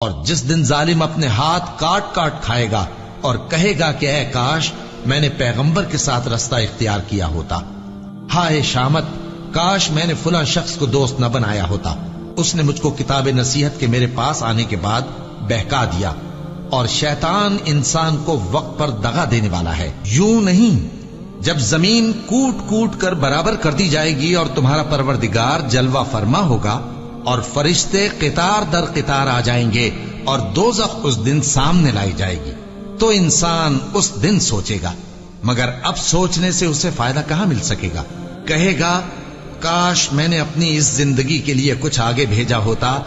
اور جس دن ظالم اپنے ہاتھ کاٹ کاٹ کھائے گا اور کہے گا کہ اے کاش میں نے پیغمبر کے ساتھ رستہ اختیار کیا ہوتا، ہائے شامت کاش میں نے فلاں شخص کو دوست نہ بنایا ہوتا، اس نے مجھ کو کتاب نصیحت کے میرے پاس آنے کے بعد بہکا دیا۔ اور شیطان انسان کو وقت پر دغا دینے والا ہے۔ یوں نہیں، جب زمین کوٹ کوٹ کر برابر کر دی جائے گی اور تمہارا پروردگار جلوہ فرما ہوگا اور فرشتے قطار در قطار آ جائیں گے اور دوزخ اس دن سامنے لائی جائے گی، تو انسان اس دن سوچے گا، مگر اب سوچنے سے اسے فائدہ کہاں مل سکے گا؟ کہے گا کاش میں نے اپنی اس زندگی کے لیے کچھ آگے بھیجا ہوتا،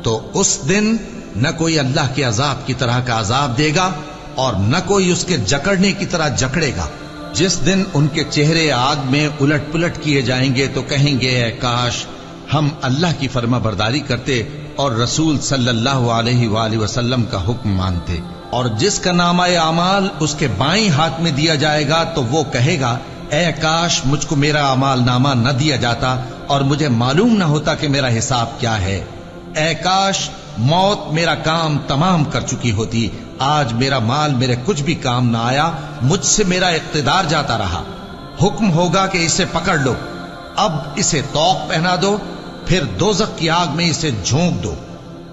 تو اس دن نہ کوئی اللہ کے عذاب کی طرح کا عذاب دے گا اور نہ کوئی اس کے جکڑنے کی طرح جکڑے گا۔ جس دن ان کے چہرے آگ میں الٹ پلٹ کیے جائیں گے تو کہیں گے اے کاش ہم اللہ کی فرما برداری کرتے اور رسول صلی اللہ علیہ وآلہ وسلم کا حکم مانتے۔ اور جس کا نامہ اعمال اس کے بائیں ہاتھ میں دیا جائے گا تو وہ کہے گا اے کاش مجھ کو میرا اعمال نامہ نہ دیا جاتا اور مجھے معلوم نہ ہوتا کہ میرا حساب کیا ہے۔ اے کاش موت میرا کام تمام کر چکی ہوتی، آج میرا مال میرے کچھ بھی کام نہ آیا، مجھ سے میرا اقتدار جاتا رہا۔ حکم ہوگا کہ اسے پکڑ لو، اب اسے طوق پہنا دو، پھر دوزخ کی آگ میں اسے جھونک دو،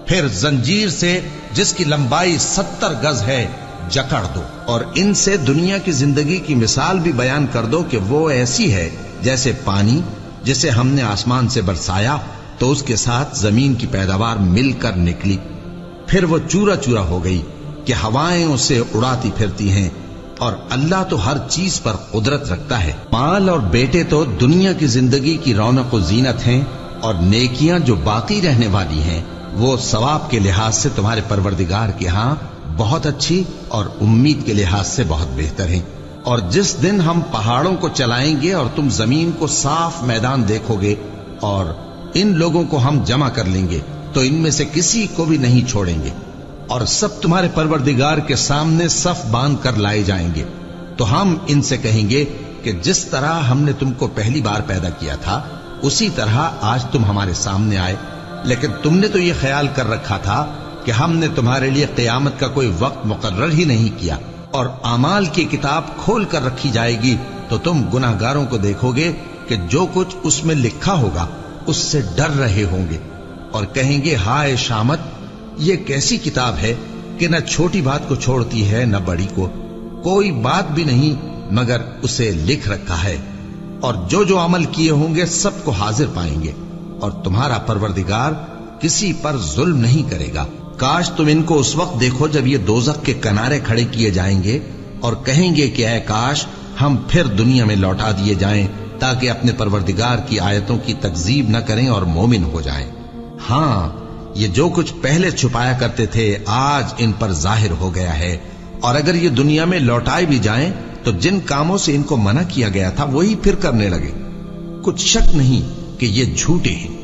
پھر زنجیر سے جس کی لمبائی 70 گز ہے جکڑ دو۔ اور ان سے دنیا کی زندگی کی مثال بھی بیان کر دو کہ وہ ایسی ہے جیسے پانی جسے ہم نے آسمان سے برسایا تو اس کے ساتھ زمین کی پیداوار مل کر نکلی، پھر وہ چورا چورا ہو گئی کہ ہوائیں اسے اڑاتی پھرتی ہیں، اور اللہ تو ہر چیز پر قدرت رکھتا ہے۔ مال اور بیٹے تو دنیا کی زندگی کی رونق و زینت ہیں، اور نیکیاں جو باقی رہنے والی ہیں وہ ثواب کے لحاظ سے تمہارے پروردگار کے ہاں بہت اچھی اور امید کے لحاظ سے بہت بہتر ہیں۔ اور جس دن ہم پہاڑوں کو چلائیں گے اور تم زمین کو صاف میدان دیکھو گے اور ان لوگوں کو ہم جمع کر لیں گے تو ان میں سے کسی کو بھی نہیں چھوڑیں گے، اور سب تمہارے پروردگار کے سامنے صف باندھ کر لائے جائیں گے، تو ہم ان سے کہیں گے کہ جس طرح ہم نے تم کو پہلی بار پیدا کیا تھا اسی طرح آج تم ہمارے سامنے آئے، لیکن تم نے تو یہ خیال کر رکھا تھا کہ ہم نے تمہارے لیے قیامت کا کوئی وقت مقرر ہی نہیں کیا، اور اعمال کی کتاب کھول کر رکھی جائے گی تو تم گناہگاروں کو دیکھو گے کہ جو کچھ اس میں لکھا ہوگا اس سے ڈر رہے ہوں گے، اور کہیں گے ہائے شامت یہ کیسی کتاب ہے کہ نہ چھوٹی بات کو چھوڑتی ہے نہ بڑی کو، کوئی بات بھی نہیں مگر اسے لکھ رکھا ہے، اور جو جو عمل کیے ہوں گے سب کو حاضر پائیں گے، اور تمہارا پروردگار کسی پر ظلم نہیں کرے گا۔ کاش تم ان کو اس وقت دیکھو جب یہ دوزخ کے کنارے کھڑے کیے جائیں گے اور کہیں گے کہ اے کاش ہم پھر دنیا میں لوٹا دیے جائیں تاکہ اپنے پروردگار کی آیتوں کی تکذیب نہ کریں اور مومن ہو جائیں۔ ہاں یہ جو کچھ پہلے چھپایا کرتے تھے آج ان پر ظاہر ہو گیا ہے، اور اگر یہ دنیا میں لوٹائے بھی جائیں تو جن کاموں سے ان کو منع کیا گیا تھا وہی پھر کرنے لگے۔ کچھ شک نہیں کہ یہ جھوٹے ہیں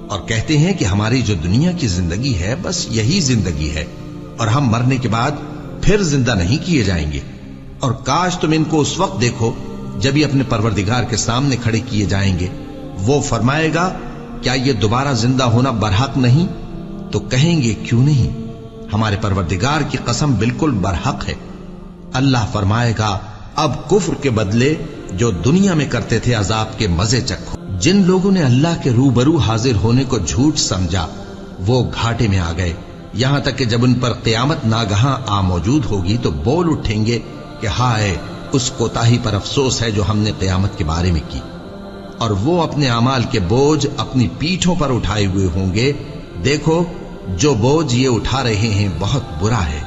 اور کہتے ہیں کہ ہماری جو دنیا کی زندگی ہے بس یہی زندگی ہے اور ہم مرنے کے بعد پھر زندہ نہیں کیے جائیں گے۔ اور کاش تم ان کو اس وقت دیکھو جب یہ اپنے پروردگار کے سامنے کھڑے کیے جائیں گے، وہ فرمائے گا کیا یہ دوبارہ زندہ ہونا برحق نہیں؟ تو کہیں گے کیوں نہیں، ہمارے پروردگار کی قسم بالکل برحق ہے۔ اللہ فرمائے گا اب کفر کے بدلے جو دنیا میں کرتے تھے عذاب کے مزے چکھو۔ جن لوگوں نے اللہ کے روبرو حاضر ہونے کو جھوٹ سمجھا وہ گھاٹے میں آ گئے، یہاں تک کہ جب ان پر قیامت ناگہاں آ موجود ہوگی تو بول اٹھیں گے کہ ہائے اس کوتاہی پر افسوس ہے جو ہم نے قیامت کے بارے میں کی، اور وہ اپنے اعمال کے بوجھ اپنی پیٹھوں پر اٹھائے ہوئے ہوں گے، دیکھو جو بوجھ یہ اٹھا رہے ہیں بہت برا ہے۔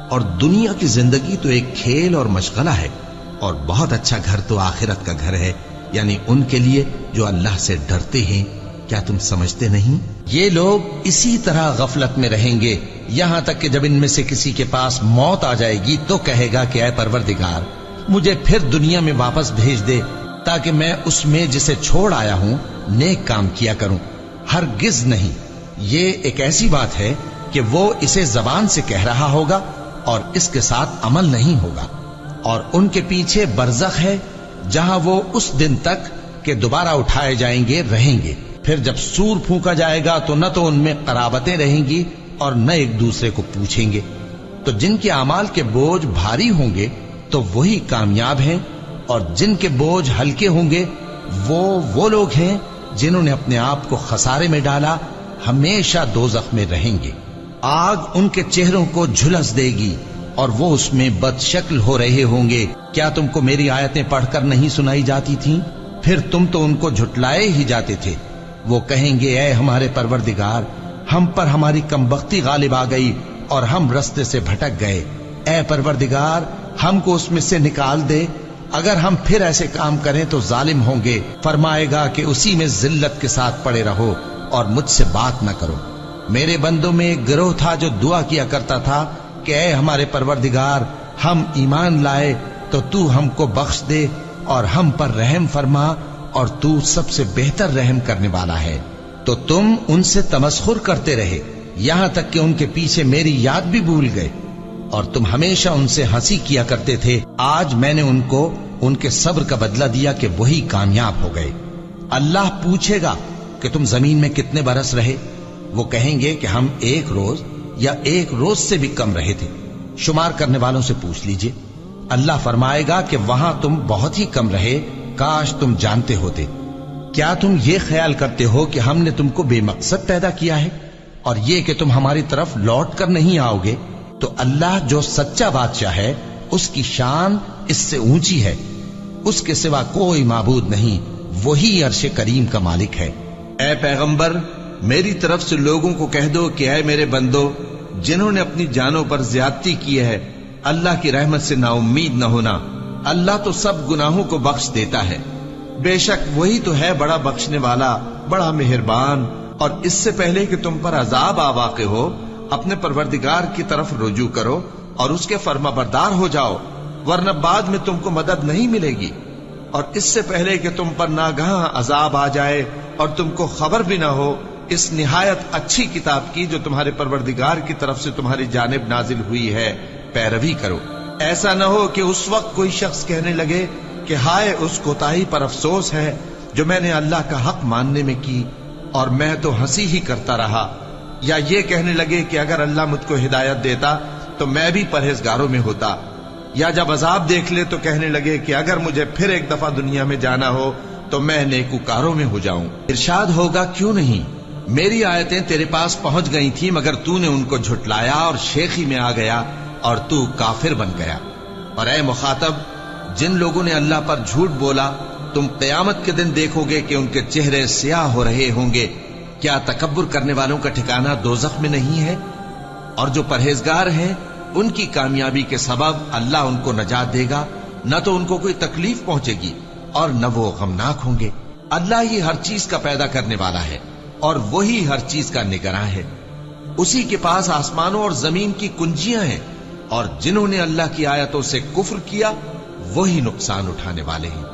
اور دنیا کی زندگی تو ایک کھیل اور مشغلہ ہے، اور بہت اچھا گھر تو آخرت کا گھر ہے، یعنی ان کے لیے جو اللہ سے ڈرتے ہیں۔ کیا تم سمجھتے نہیں؟ یہ لوگ اسی طرح غفلت میں رہیں گے یہاں تک کہ جب ان میں سے کسی کے پاس موت آ جائے گی تو کہے گا کہ اے پروردگار مجھے پھر دنیا میں واپس بھیج دے تاکہ میں اس میں جسے چھوڑ آیا ہوں نیک کام کیا کروں۔ ہرگز نہیں، یہ ایک ایسی بات ہے کہ وہ اسے زبان سے کہہ رہا ہوگا اور اس کے ساتھ عمل نہیں ہوگا، اور ان کے پیچھے برزخ ہے جہاں وہ اس دن تک کہ دوبارہ اٹھائے جائیں گے رہیں گے۔ پھر جب سور پھونکا جائے گا تو نہ تو ان میں قرابتیں رہیں گی اور نہ ایک دوسرے کو پوچھیں گے۔ تو جن کے اعمال کے بوجھ بھاری ہوں گے تو وہی کامیاب ہیں، اور جن کے بوجھ ہلکے ہوں گے وہ لوگ ہیں جنہوں نے اپنے آپ کو خسارے میں ڈالا، ہمیشہ دوزخ میں رہیں گے۔ آگ ان کے چہروں کو جھلس دے گی اور وہ اس میں بد شکل ہو رہے ہوں گے۔ کیا تم کو میری آیتیں پڑھ کر نہیں سنائی جاتی تھیں؟ پھر تم تو ان کو جھٹلائے ہی جاتے تھے۔ وہ کہیں گے اے ہمارے پروردگار، ہم پر ہماری کمبختی غالب آ گئی اور ہم رستے سے بھٹک گئے۔ اے پروردگار، ہم کو اس میں سے نکال دے، اگر ہم پھر ایسے کام کریں تو ظالم ہوں گے۔ فرمائے گا کہ اسی میں ذلت کے ساتھ پڑے رہو اور مجھ سے بات نہ کرو۔ میرے بندوں میں ایک گروہ تھا جو دعا کیا کرتا تھا کہ اے ہمارے پروردگار، ہم ایمان لائے تو تو ہم کو بخش دے اور ہم پر رحم فرما، اور تو سب سے بہتر رحم کرنے والا ہے۔ تو تم ان سے تمسخر کرتے رہے، یہاں تک کہ ان کے پیچھے میری یاد بھی بھول گئے، اور تم ہمیشہ ان سے ہنسی کیا کرتے تھے۔ آج میں نے ان کو ان کے صبر کا بدلہ دیا کہ وہی کامیاب ہو گئے۔ اللہ پوچھے گا کہ تم زمین میں کتنے برس رہے؟ وہ کہیں گے کہ ہم 1 روز یا 1 روز سے بھی کم رہے تھے۔ شمار کرنے والوں سے پوچھ لیجئے۔ اللہ فرمائے گا کہ وہاں تم بہت ہی کم رہے، کاش تم جانتے ہوتے۔ کیا تم یہ خیال کرتے ہو کہ ہم نے تم کو بے مقصد پیدا کیا ہے، اور یہ کہ تم ہماری طرف لوٹ کر نہیں آؤ گے؟ تو اللہ جو سچا بادشاہ ہے، اس کی شان اس سے اونچی ہے، اس کے سوا کوئی معبود نہیں، وہی عرش کریم کا مالک ہے۔ اے پیغمبر، میری طرف سے لوگوں کو کہہ دو کہ اے میرے بندو، جنہوں نے اپنی جانوں پر زیادتی کی ہے، اللہ کی رحمت سے نا امید نہ ہونا۔ اللہ تو سب گناہوں کو بخش دیتا ہے، بے شک وہی تو ہے بڑا بخشنے والا، بڑا مہربان۔ اور اس سے پہلے کہ تم پر عذاب آ واقع ہو، اپنے پروردگار کی طرف رجوع کرو اور اس کے فرما بردار ہو جاؤ، ورنہ بعد میں تم کو مدد نہیں ملے گی۔ اور اس سے پہلے کہ تم پر ناگہاں عذاب آ جائے اور تم کو خبر بھی نہ ہو، اس نہایت اچھی کتاب کی جو تمہارے پروردگار کی طرف سے تمہاری جانب نازل ہوئی ہے پیروی کرو۔ ایسا نہ ہو کہ اس وقت کوئی شخص کہنے لگے کہ ہائے اس کوتاہی پر افسوس ہے جو میں نے اللہ کا حق ماننے میں کی، اور میں تو ہنسی ہی کرتا رہا، یا یہ کہنے لگے کہ اگر اللہ مجھ کو ہدایت دیتا تو میں بھی پرہیزگاروں میں ہوتا، یا جب عذاب دیکھ لے تو کہنے لگے کہ اگر مجھے پھر ایک دفعہ دنیا میں جانا ہو تو میں نیکوکاروں میں ہو جاؤں۔ ارشاد ہوگا کیوں نہیں، میری آیتیں تیرے پاس پہنچ گئی تھی مگر تو نے ان کو جھٹلایا اور شیخی میں آ گیا اور تو کافر بن گیا۔ اور اے مخاطب، جن لوگوں نے اللہ پر جھوٹ بولا، تم قیامت کے دن دیکھو گے کہ ان کے چہرے سیاہ ہو رہے ہوں گے۔ کیا تکبر کرنے والوں کا ٹھکانہ دوزخ میں نہیں ہے؟ اور جو پرہیزگار ہیں ان کی کامیابی کے سبب اللہ ان کو نجات دے گا، نہ تو ان کو کوئی تکلیف پہنچے گی اور نہ وہ غمناک ہوں گے۔ اللہ ہی ہر چیز کا پیدا کرنے والا ہے اور وہی ہر چیز کا نگراں ہے۔ اسی کے پاس آسمانوں اور زمین کی کنجیاں ہیں، اور جنہوں نے اللہ کی آیتوں سے کفر کیا وہی نقصان اٹھانے والے ہیں۔